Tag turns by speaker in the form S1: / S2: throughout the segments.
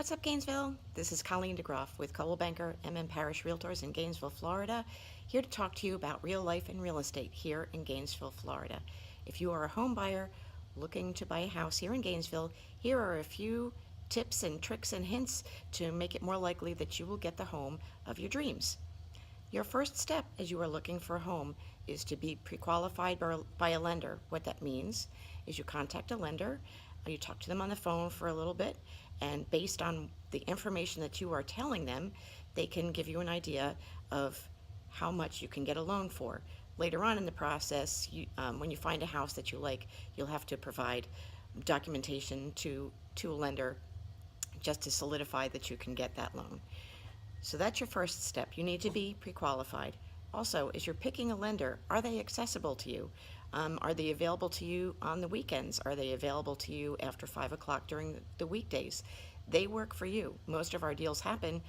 S1: What's up, Gainesville? This is Colleen DeGroff with Coldwell Banker MM Parish Realtors in Gainesville, Florida, here to talk to you about real life and real estate here in Gainesville, Florida. If you are a home buyer looking to buy a house here in Gainesville, here are a few tips and tricks and hints to make it more likely that you will get the home of your dreams. Your first step as you are looking for a home is to be pre-qualified by a lender. What that means is you contact a lender, you talk to them on the phone for a little bit, and based on the information that you are telling them, they can give you an idea of how much you can get a loan for. Later on in the process, when you find a house that you like, you'll have to provide documentation to a lender just to solidify that you can get that loan. So that's your first step. You need to be pre-qualified. Also, as you're picking a lender, are they accessible to you? Are they available to you on the weekends? Are they available to you after 5 o'clock during the weekdays? They work for you. Most of our deals happen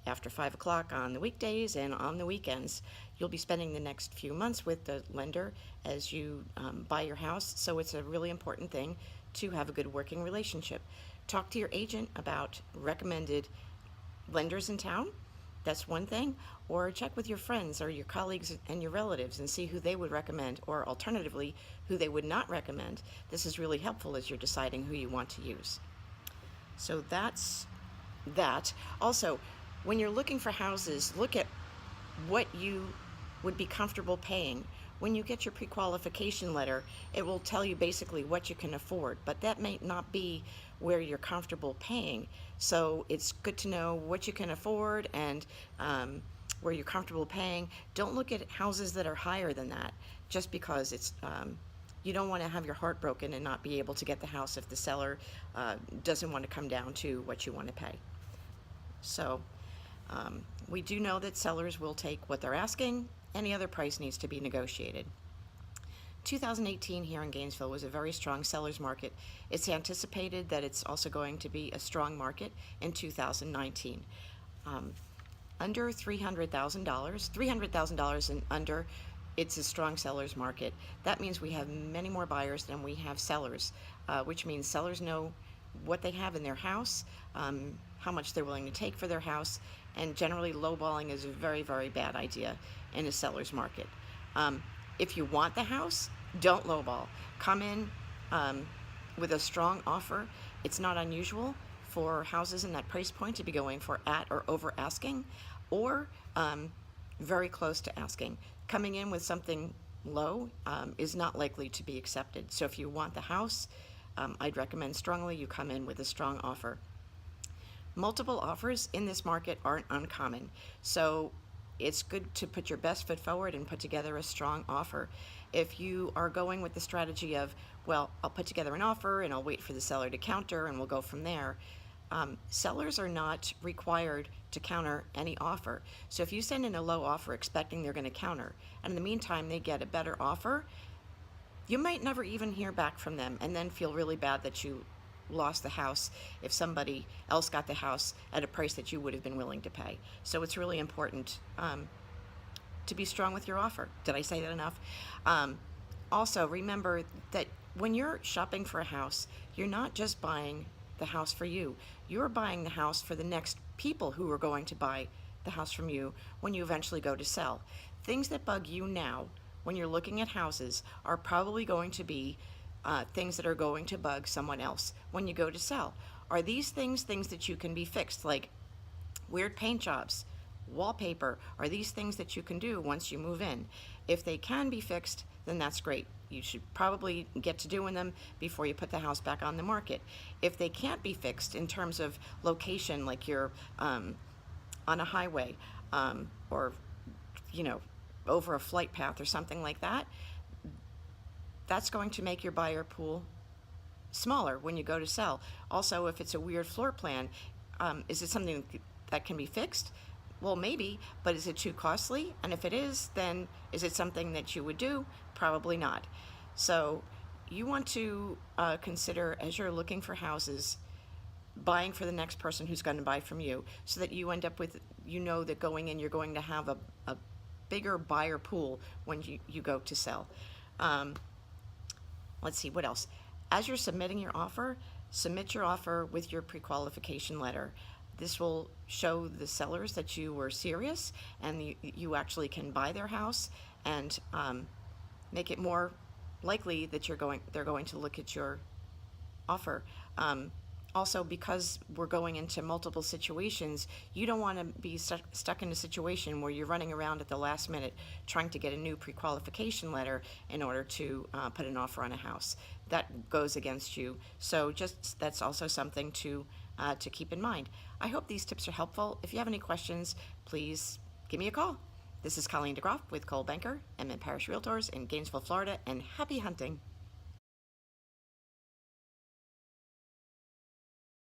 S1: after 5 o'clock on the weekdays and on the weekends. You'll be spending the next few months with the lender as you buy your house, so it's a really important thing to have a good working relationship. Talk to your agent about recommended lenders in town. That's one thing. Or check with your friends or your colleagues and your relatives and see who they would recommend, or alternatively, who they would not recommend. This is really helpful as you're deciding who you want to use. So that's that. Also, when you're looking for houses, look at what you would be comfortable paying. When you get your pre-qualification letter, it will tell you basically what you can afford, but that may not be where you're comfortable paying. So it's good to know what you can afford and where you're comfortable paying. Don't look at houses that are higher than that just because it's you don't want to have your heart broken and not be able to get the house if the seller doesn't want to come down to what you want to pay. So we do know that sellers will take what they're asking. Any other price needs to be negotiated. 2018 here in Gainesville was a very strong seller's market. It's anticipated that it's also going to be a strong market in 2019. Under $300,000 and under, it's a strong seller's market. That means we have many more buyers than we have sellers, which means sellers know what they have in their house, how much they're willing to take for their house, and generally lowballing is a very, very bad idea in a seller's market. If you want the house, don't lowball. Come in with a strong offer. It's not unusual for houses in that price point to be going for at or over asking, or very close to asking. Coming in with something low is not likely to be accepted. So if you want the house, I'd recommend strongly you come in with a strong offer. Multiple offers in this market aren't uncommon, so it's good to put your best foot forward and put together a strong offer. If you are going with the strategy of, well, I'll put together an offer and I'll wait for the seller to counter and we'll go from there, sellers are not required to counter any offer. So if you send in a low offer expecting they're going to counter, and in the meantime they get a better offer, you might never even hear back from them and then feel really bad that you lost the house if somebody else got the house at a price that you would have been willing to pay. So it's really important to be strong with your offer. Did I say that enough? Also, remember that when you're shopping for a house, you're not just buying the house for you. You're buying the house for the next people who are going to buy the house from you when you eventually go to sell. Things that bug you now when you're looking at houses are probably going to be things that are going to bug someone else when you go to sell. Are these things that you can be fixed, like weird paint jobs, wallpaper? Are these things that you can do once you move in? If they can be fixed, then that's great. You should probably get to doing them before you put the house back on the market. If they can't be fixed in terms of location, like you're on a highway or over a flight path or something like that, that's going to make your buyer pool smaller when you go to sell. Also, if it's a weird floor plan, is it something that can be fixed? Well, maybe, but is it too costly? And if it is, then is it something that you would do? Probably not. So you want to consider, as you're looking for houses, buying for the next person who's going to buy from you, so that you end up with, that going in, you're going to have a bigger buyer pool when you go to sell. Let's see, what else? As you're submitting your offer, Submit your offer with your pre-qualification letter. This will show the sellers that you were serious and you actually can buy their house, and make it more likely that they're going to look at your offer. Also, because we're going into multiple situations, you don't want to be stuck in a situation where you're running around at the last minute trying to get a new pre-qualification letter in order to put an offer on a house. That goes against you. So that's also something to keep in mind. I hope these tips are helpful. If you have any questions, please give me a call. This is Colleen DeGroff with Cole Banker, Emmett Parish Realtors in Gainesville, Florida, and happy hunting.